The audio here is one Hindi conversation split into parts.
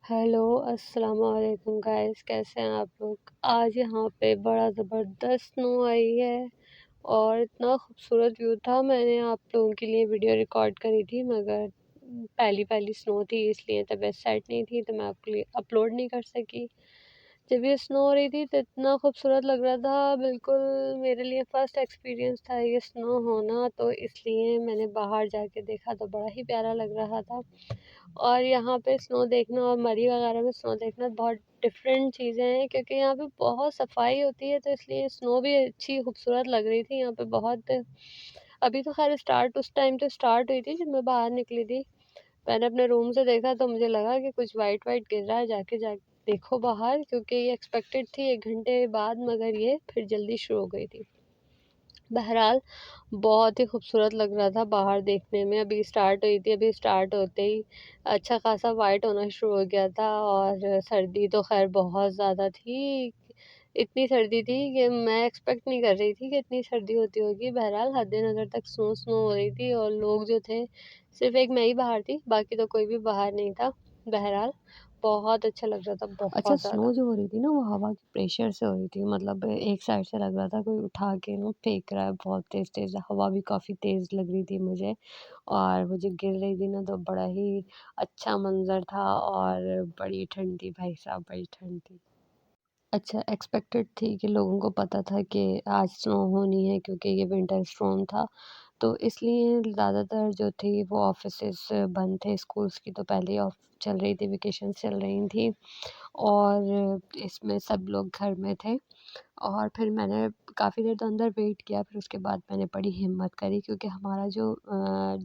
हेलो, अस्सलाम वालेकुम गाइस, कैसे हैं आप लोग? आज यहाँ पे बड़ा ज़बरदस्त स्नो आई है और इतना खूबसूरत व्यू था। मैंने आप लोगों के लिए वीडियो रिकॉर्ड करी थी मगर पहली-पहली स्नो थी इसलिए तबीयत सेट नहीं थी तो मैं आपके लिए अपलोड नहीं कर सकी। जब ये स्नो हो रही थी तो इतना खूबसूरत लग रहा था, बिल्कुल मेरे लिए फ़र्स्ट एक्सपीरियंस था ये स्नो होना, तो इसलिए मैंने बाहर जाके देखा तो बड़ा ही प्यारा लग रहा था। और यहाँ पे स्नो देखना और मरी वगैरह में स्नो देखना बहुत डिफरेंट चीज़ें हैं क्योंकि यहाँ पे बहुत सफाई होती है तो इसलिए स्नो भी अच्छी खूबसूरत लग रही थी यहाँ पे बहुत। अभी तो खैर स्टार्ट उस टाइम तो स्टार्ट हुई थी जब मैं बाहर निकली थी। मैंने अपने रूम से देखा तो मुझे लगा कि कुछ वाइट वाइट गिर रहा है, जाके जा देखो बाहर, क्योंकि ये एक्सपेक्टेड थी 1 घंटे बाद मगर ये फिर जल्दी शुरू हो गई थी। बहरहाल बहुत ही खूबसूरत लग रहा था बाहर देखने में। अभी स्टार्ट हुई थी, अभी स्टार्ट होते ही अच्छा खासा वाइट होना शुरू हो गया था और सर्दी तो ख़ैर बहुत ज़्यादा थी। इतनी सर्दी थी कि मैं एक्सपेक्ट नहीं कर रही थी कि इतनी सर्दी होती होगी। बहरहाल हद-ए-नज़र तक स्नो स्नो हो रही थी और लोग जो थे, सिर्फ़ एक मैं ही बाहर थी, बाकी तो कोई भी बाहर नहीं था। बहरहाल बहुत अच्छा लग रहा था, अच्छा, बहुत स्नो ज़्यादा। जो हो रही थी ना, वो हवा के प्रेशर से हो रही थी। मतलब एक साइड से लग रहा था कोई उठा के ना फेंक रहा है बहुत तेज़-तेज़। हवा भी काफ़ी तेज़ लग रही थी मुझे और वो जो गिर रही थी ना, तो बड़ा ही अच्छा मंज़र था और बड़ी ठंड थी भाई साहब, बड़ी ठंड थी। अच्छा, एक्सपेक्टेड थी कि लोगों को पता था कि आज स्नो होनी है क्योंकि ये विंटर स्टॉर्म था, तो इसलिए ज़्यादातर जो थी वो ऑफ़िसेज़ बंद थे। स्कूल्स की तो पहले ही ऑफ चल रही थी, वेकेशंस चल रही थी और इसमें सब लोग घर में थे। और फिर मैंने काफ़ी देर तो अंदर वेट किया, फिर उसके बाद मैंने बड़ी हिम्मत करी क्योंकि हमारा जो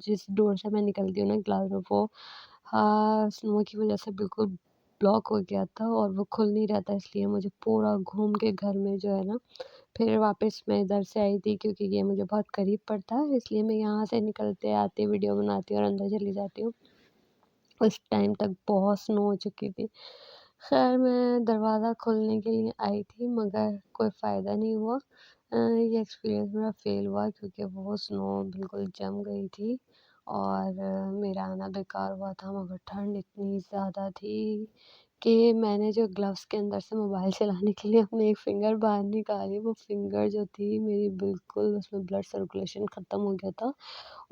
जिस डोर से मैं निकलती हूँ ना क्लास में, वो स्नो की वज़ह से बिल्कुल ब्लॉक हो गया था और वो खुल नहीं रहा था, इसलिए मुझे पूरा घूम के घर में जो है ना, फिर वापस मैं इधर से आई थी क्योंकि ये मुझे बहुत करीब पड़ता है, इसलिए मैं यहाँ से निकलते आते वीडियो बनाती हूँ और अंदर चली जाती हूँ। उस टाइम तक बहुत स्नो हो चुकी थी। ख़ैर मैं दरवाज़ा खोलने के लिए आई थी मगर कोई फ़ायदा नहीं हुआ। ये एक्सपीरियंस मेरा फ़ेल हुआ क्योंकि वो स्नो बिल्कुल जम गई थी और मेरा आना बेकार हुआ था। मगर ठंड इतनी ज़्यादा थी कि मैंने जो ग्लव्स के अंदर से मोबाइल चलाने के लिए अपनी एक फ़िंगर बाहर निकाली, वो फ़िंगर जो थी मेरी बिल्कुल उसमें ब्लड सर्कुलेशन ख़त्म हो गया था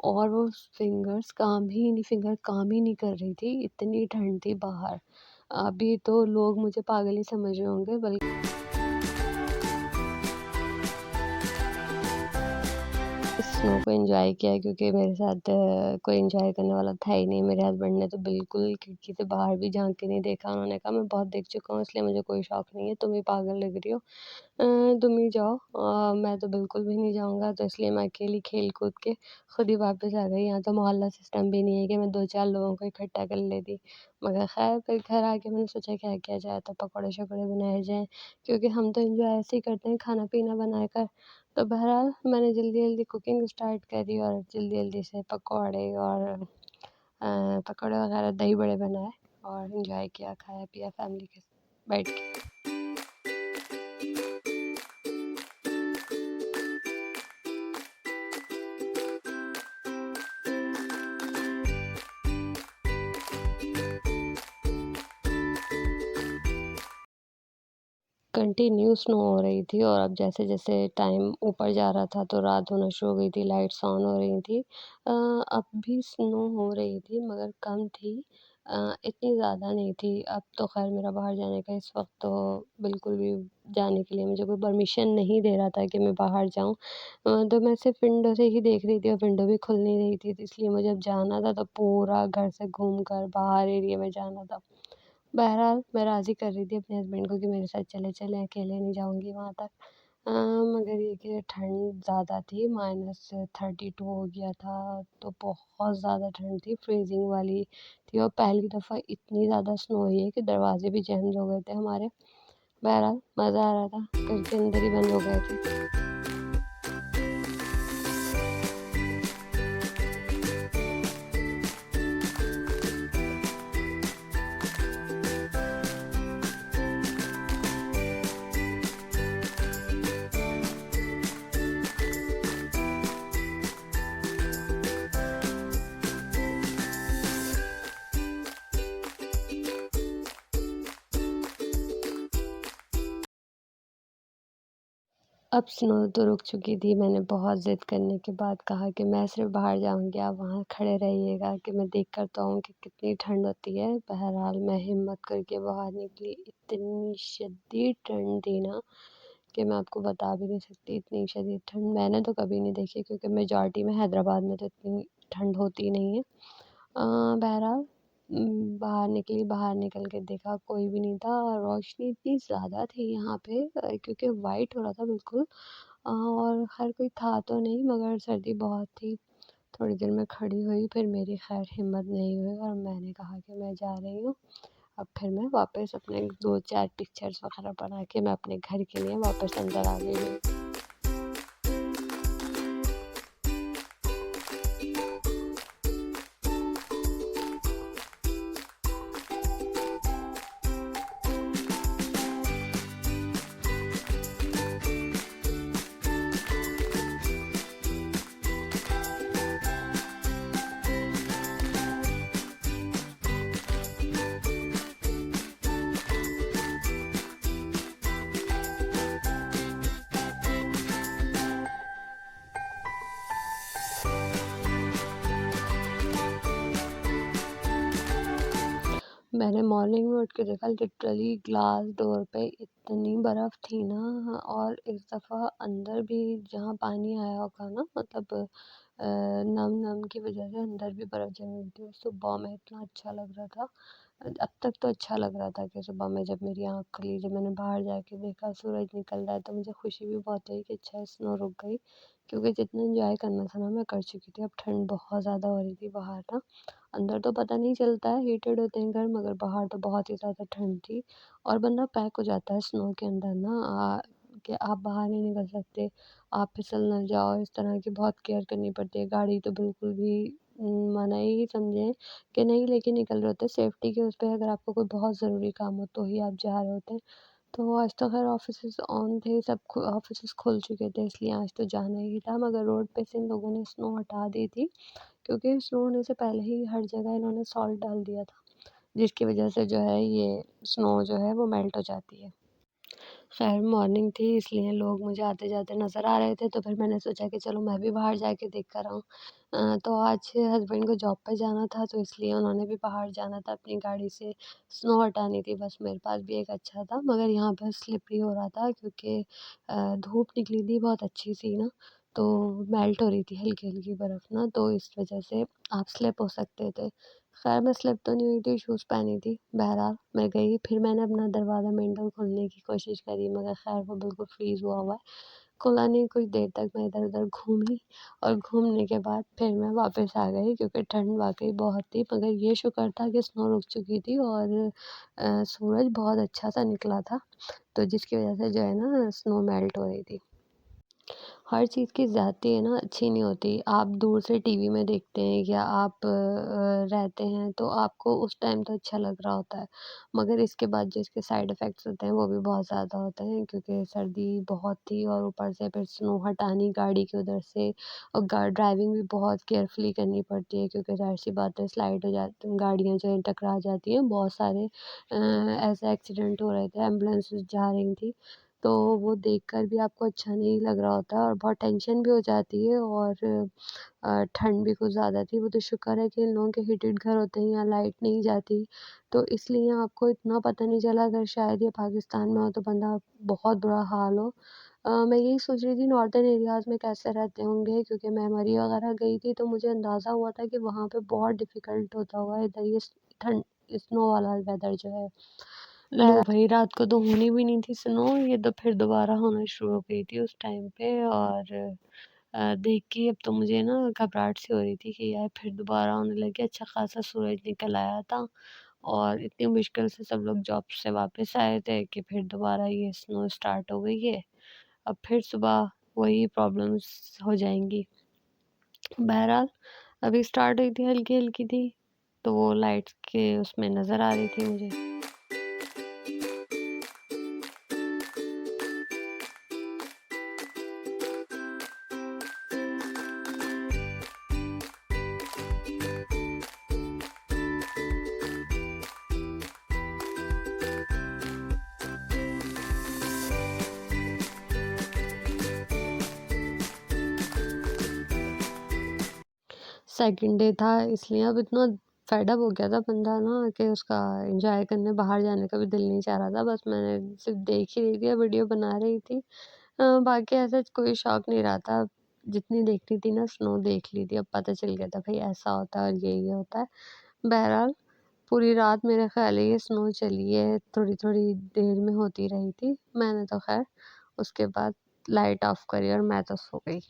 और वो फिंगर काम ही नहीं कर रही थी, इतनी ठंड थी बाहर। अभी तो लोग मुझे पागल ही समझ रहे होंगे बल्कि स्नो को एन्जॉय किया क्योंकि मेरे साथ कोई एन्जॉय करने वाला था ही नहीं। मेरे हस्बैंड ने तो बिल्कुल खिड़की से बाहर भी झाँक के नहीं देखा। उन्होंने कहा मैं बहुत देख चुका हूँ इसलिए मुझे कोई शौक नहीं है, तुम ही पागल लग रही हो। तुम ही जाओ, मैं तो बिल्कुल भी नहीं जाऊँगा, तो इसलिए मैं अकेली खेल-कूद के खुद ही वापस आ गई। यहाँ तो मोहल्ला सिस्टम भी नहीं है कि मैं 2-4 लोगों को इकट्ठा कर लेती। मगर ख़ैर फिर घर आके मैंने सोचा क्या किया जाए, तो पकौड़े-शकौड़े बनाए जाएँ क्योंकि हम तो एन्जॉय ऐसे ही करते हैं खाना-पीना बनाकर। तो बहरहाल मैंने जल्दी-जल्दी कुकिंग स्टार्ट करी और जल्दी-जल्दी से पकौड़े और पकौड़े वगैरह दही बड़े बनाए और एन्जॉय किया, खाया-पिया फैमिली के बैठ के। कंटिन्यू स्नो हो रही थी और अब जैसे-जैसे टाइम ऊपर जा रहा था तो रात होना शुरू हो गई थी, लाइट्स ऑन हो रही थी। अब भी स्नो हो रही थी मगर कम थी, इतनी ज़्यादा नहीं थी। अब तो ख़ैर मेरा बाहर जाने का इस वक़्त तो बिल्कुल भी जाने के लिए मुझे कोई परमिशन नहीं दे रहा था कि मैं बाहर जाऊँ। तो मैं सिर्फ़ विंडो से ही देख रही थी और विंडो भी खुल नहीं रही थी, तो इसलिए मुझे अब जाना था तो पूरा घर से घूम कर बाहर एरिया में जाना था। बहरहाल मैं राज़ी कर रही थी अपने हस्बैंड को कि मेरे साथ चलें, अकेले नहीं जाऊँगी वहाँ तक। मगर ये कि ठंड ज़्यादा थी, -32 हो गया था, तो बहुत ज़्यादा ठंड थी, फ्रीज़िंग वाली थी और पहली दफ़ा इतनी ज़्यादा स्नो हुई है कि दरवाज़े भी जैम हो गए थे हमारे। बहरहाल मज़ा आ रहा था, घर के अंदर ही बंद हो गए थे। अब स्नो तो रुक चुकी थी, मैंने बहुत ज़िद करने के बाद कहा कि मैं सिर्फ़ बाहर जाऊँगी, आप वहाँ खड़े रहिएगा कि मैं देख कर तो आऊँ कि कितनी ठंड होती है। बहरहाल मैं हिम्मत करके बाहर निकली, इतनी शदीद ठंड थी ना कि मैं आपको बता भी नहीं सकती, इतनी शदीद ठंड मैंने तो कभी नहीं देखी, क्योंकि मेजॉरिटी में हैदराबाद में तो इतनी ठंड होती नहीं है। बहरहाल बाहर निकली, बाहर निकल के देखा कोई भी नहीं था और रोशनी इतनी ज़्यादा थी यहाँ पे, क्योंकि वाइट हो रहा था बिल्कुल, और हर कोई था तो नहीं, मगर सर्दी बहुत थी। थोड़ी देर मैं खड़ी हुई, फिर मेरी खैर हिम्मत नहीं हुई और मैंने कहा कि मैं जा रही हूँ। अब फिर मैं वापस अपने 2-4 पिक्चर्स वगैरह बना के मैं अपने घर के लिए वापस अंदर आ गई हूँ। मैंने मॉर्निंग में उठ के देखा, लिटरली ग्लास डोर पे इतनी बर्फ़ थी ना, और इस दफ़ा अंदर भी जहाँ पानी आया होगा ना, मतलब नम-नम की वज़ह से अंदर भी बर्फ़ जमी हुई थी। सुबह में इतना अच्छा लग रहा था। अब तक तो अच्छा लग रहा था कि सुबह में जब मेरी आँख खुली, जब मैंने बाहर जाके देखा सूरज निकल रहा है, तो मुझे खुशी भी बहुत हुई कि अच्छा स्नो रुक गई, क्योंकि जितना एन्जॉय करना था ना मैं कर चुकी थी। अब ठंड बहुत ज़्यादा हो रही थी बाहर ना, अंदर तो पता नहीं चलता है, हीटेड होते हैं घर, मगर बाहर तो बहुत ही ज़्यादा ठंड थी और बंदा पैक हो जाता है स्नो के अंदर ना, कि आप बाहर नहीं निकल सकते, आप फिसल ना जाओ, इस तरह की बहुत केयर करनी पड़ती है। गाड़ी तो बिल्कुल भी मना ही समझें कि नहीं लेके निकल रहे होते, सेफ्टी के उस पे अगर आपको कोई बहुत ज़रूरी काम हो तो ही आप जा रहे होते हैं। तो आज तो खैर ऑफ़िसेज़ ऑन थे, सब ऑफ़िसेज़ खुल चुके थे, इसलिए आज तो जाना ही था, मगर रोड पे से इन लोगों ने स्नो हटा दी थी, क्योंकि स्नो होने से पहले ही हर जगह इन्होंने सॉल्ट डाल दिया था, जिसकी वजह से जो है ये स्नो जो है वो मेल्ट हो जाती है। खैर मॉर्निंग थी, इसलिए लोग मुझे आते-जाते नज़र आ रहे थे, तो फिर मैंने सोचा कि चलो मैं भी बाहर जाके देख कर आऊँ। तो आज हस्बैंड को जॉब पे जाना था, तो इसलिए उन्होंने भी बाहर जाना था, अपनी गाड़ी से स्नो हटानी थी, बस मेरे पास भी एक अच्छा था, मगर यहाँ पर स्लिपरी हो रहा था, क्योंकि धूप निकली थी बहुत अच्छी सी ना, तो मेल्ट हो रही थी हल्की-हल्की बर्फ़ ना, तो इस वजह से आप स्लिप हो सकते थे। खैर मैं स्लिप तो नहीं हुई थी, शूज़ पहनी थी। बहरहाल मैं गई, फिर मैंने अपना दरवाज़ा मेन डोर खोलने की कोशिश करी, मगर खैर वो बिल्कुल फ्रीज़ हुआ हुआ है। खुला नहीं, कुछ देर तक मैं इधर-उधर घूमी और घूमने के बाद फिर मैं वापस आ गई, क्योंकि ठंड वाक़ई बहुत थी, मगर ये शुक्र था कि स्नो रुक चुकी थी और सूरज बहुत अच्छा-सा निकला था, तो जिसकी वजह से जो है ना स्नो मेल्ट हो रही थी। हर चीज़ की ज़्यादती है ना अच्छी नहीं होती। आप दूर से टीवी में देखते हैं या आप रहते हैं तो आपको उस टाइम तो अच्छा लग रहा होता है। मगर इसके बाद जो इसके साइड इफ़ेक्ट्स होते हैं वो भी बहुत ज़्यादा होते हैं, क्योंकि सर्दी बहुत थी और ऊपर से फिर स्नो हटानी गाड़ी की उधर से, और ड्राइविंग भी बहुत केयरफुली करनी पड़ती है, क्योंकि ज़ाहिर-सी बात है स्लाइड हो जाती, गाड़ियाँ जो हैं टकरा जाती हैं। बहुत सारे ऐसे एक्सीडेंट हो रहे थे, एम्बुलेंसेस जा रही थी। तो वो देखकर भी आपको अच्छा नहीं लग रहा होता है और बहुत टेंशन भी हो जाती है, और ठंड भी कुछ ज़्यादा थी। वो तो शुक्र है कि इन लोगों के हीटेड घर होते हैं, यहाँ लाइट नहीं जाती, तो इसलिए आपको इतना पता नहीं चला। अगर शायद ये पाकिस्तान में हो तो बंदा बहुत बुरा हाल हो। मैं यही सोच रही थी नॉर्दर्न एरियाज़ में कैसे रहते होंगे, क्योंकि मैं मरी वगैरह गई थी तो मुझे अंदाज़ा हुआ था कि वहाँ पे बहुत डिफ़िकल्ट होता होगा इधर ये ठंड स्नो वाला वेदर जो है। लो भाई रात को तो होनी भी नहीं थी स्नो, ये तो फिर दोबारा होना शुरू हो गई थी उस टाइम पे, और देख के अब तो मुझे ना घबराहट सी हो रही थी कि यार फिर दोबारा होने लगे। अच्छा खासा सूरज निकल आया था और इतनी मुश्किल से सब लोग जॉब से वापस आए थे कि फिर दोबारा ये स्नो स्टार्ट हो गई है। अब फिर सुबह वही प्रॉब्लम्स हो जाएंगी। बहरहाल अभी स्टार्ट हुई थी, हल्की हल्की थी, तो वो लाइट्स के उसमें नज़र आ रही थी मुझे। सेकंड डे था, इसलिए अब इतना फेड अप हो गया था बंदा ना कि उसका एंजॉय करने बाहर जाने का भी दिल नहीं चाह रहा था। बस मैंने सिर्फ़ देख ही रही थी और वीडियो बना रही थी। बाकी ऐसा कोई शौक नहीं रहा था। जितनी देखनी थी ना स्नो देख ली थी, अब पता चल गया था भई ऐसा होता है और ये होता है। बहरहाल पूरी रात मेरा ख़्याल है ये स्नो चली है, थोड़ी-थोड़ी देर में होती रही थी। मैंने तो ख़ैर उसके बाद लाइट ऑफ़ करी और मैं तो सो गई।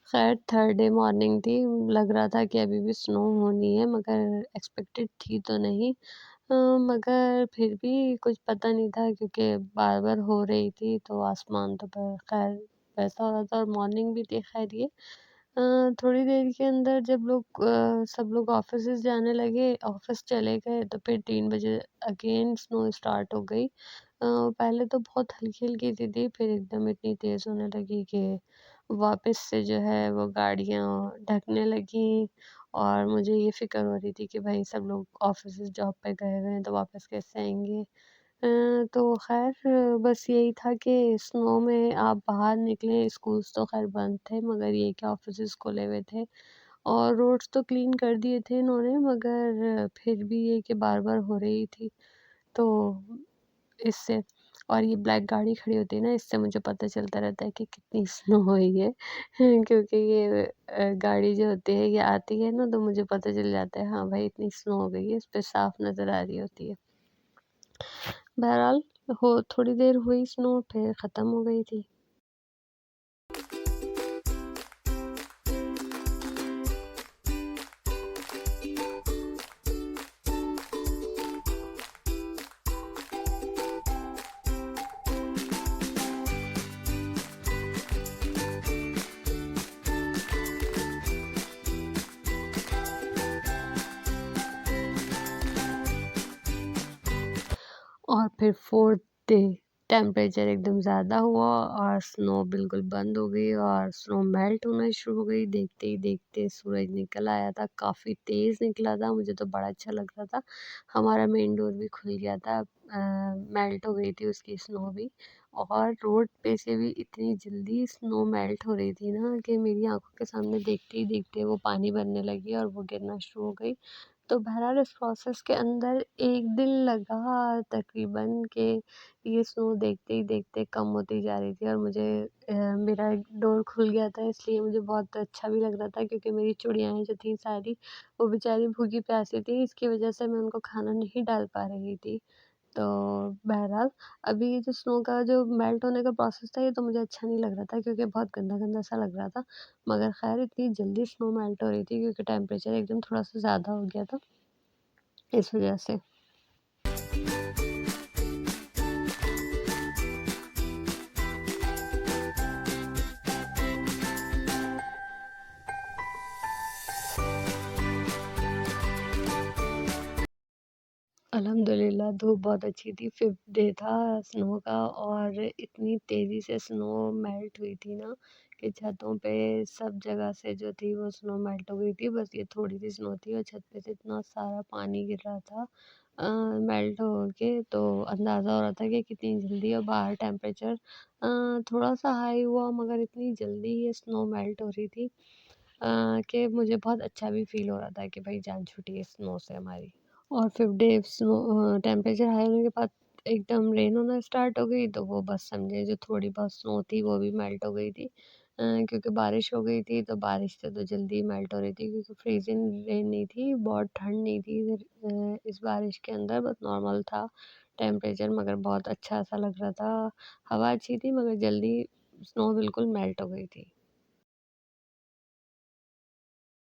ख़ैर थर्ड डे मॉर्निंग थी, लग रहा था कि अभी भी स्नो होनी है मगर एक्सपेक्टेड थी तो नहीं। मगर फिर भी कुछ पता नहीं था क्योंकि बार-बार हो रही थी तो आसमान तो ख़ैर वैसा हो रहा था और मॉर्निंग भी थी ख़ैर ये। थोड़ी देर के अंदर जब सब लोग ऑफ़िसेज़ जाने लगे, ऑफ़िस चले गए तो फिर 3 बजे अगेन स्नो स्टार्ट हो गई। पहले तो बहुत हल्की-हल्की सी थी, फिर एकदम इतनी तेज़ होने लगी कि वापस से जो है वो गाड़ियाँ ढकने लगीं और मुझे ये फ़िक्र हो रही थी कि भाई सब लोग ऑफ़िसेज़ जॉब पे गए हुए हैं तो वापस कैसे आएँगे। तो ख़ैर बस यही था कि स्नो में आप बाहर निकले, स्कूल्स तो ख़ैर बंद थे मगर ये कि ऑफ़िसेज़ खुले हुए थे और रोड्स तो क्लीन कर दिए थे इन्होंने मगर फिर भी ये कि बार-बार हो रही थी। तो इससे और ये ब्लैक गाड़ी खड़ी होती है ना, इससे मुझे पता चलता रहता है कि कितनी स्नो हुई है। क्योंकि ये गाड़ी जो होती है ये आती है ना तो मुझे पता चल जाता है हाँ भाई इतनी स्नो हो गई है, इस पे साफ नज़र आ रही होती है। बहरहाल हो थोड़ी देर हुई स्नो फिर ख़त्म हो गई थी। और फिर 4th डे टेम्परेचर एकदम ज़्यादा हुआ और स्नो बिल्कुल बंद हो गई और स्नो मेल्ट होना शुरू हो गई। देखते ही देखते सूरज निकल आया था, काफ़ी तेज़ निकला था, मुझे तो बड़ा अच्छा लग रहा था। हमारा मेन डोर भी खुल गया था। मेल्ट हो गई थी उसकी स्नो भी और रोड पे से भी इतनी जल्दी स्नो मेल्ट हो रही थी ना कि मेरी आँखों के सामने देखते ही देखते वो पानी भरने लगी और वो गिरना शुरू हो गई। तो बहरहाल इस प्रोसेस के अंदर 1 दिन लगा तकरीबन कि ये स्नो देखते ही देखते कम होती जा रही थी और मेरा एक डोर खुल गया था इसलिए मुझे बहुत अच्छा भी लग रहा था क्योंकि मेरी चिड़ियाएँ जो थी सारी वो बेचारी भूखी प्यासी थी, इसकी वजह से मैं उनको खाना नहीं डाल पा रही थी। तो बहरहाल अभी ये जो स्नो का जो मेल्ट होने का प्रोसेस था ये तो मुझे अच्छा नहीं लग रहा था क्योंकि बहुत गंदा-गंदा सा लग रहा था। मगर ख़ैर इतनी जल्दी स्नो मेल्ट हो रही थी क्योंकि टेम्परेचर एकदम थोड़ा-सा ज़्यादा हो गया था, इस वजह से। अल्हम्दुलिल्लाह धूप बहुत अच्छी थी, 5th डे था स्नो का और इतनी तेज़ी से स्नो मेल्ट हुई थी ना कि छतों पे सब जगह से जो थी वो स्नो मेल्ट हो गई थी। बस ये थोड़ी-सी स्नो थी और छत पे से इतना सारा पानी गिर रहा था मेल्ट हो के तो अंदाज़ा हो रहा था कि कितनी जल्दी और बाहर टेम्परेचर थोड़ा-सा हाई हुआ मगर इतनी जल्दी ये स्नो मेल्ट हो रही थी कि मुझे बहुत अच्छा भी फ़ील हो रहा था कि भाई जान छूटी है स्नो से हमारी। और 5th डे टेम्परेचर हाई होने के बाद एकदम रेन होना स्टार्ट हो गई तो वो बस समझे जो थोड़ी बहुत स्नो थी वो भी मेल्ट हो गई थी। क्योंकि बारिश हो गई थी तो बारिश से तो जल्दी मेल्ट हो रही थी क्योंकि फ्रीजिंग रेन नहीं थी, बहुत ठंड नहीं थी इस बारिश के अंदर बस नॉर्मल था टेम्परेचर मगर बहुत अच्छा सा लग रहा था। हवा अच्छी थी मगर जल्दी स्नो बिल्कुल मेल्ट हो गई थी।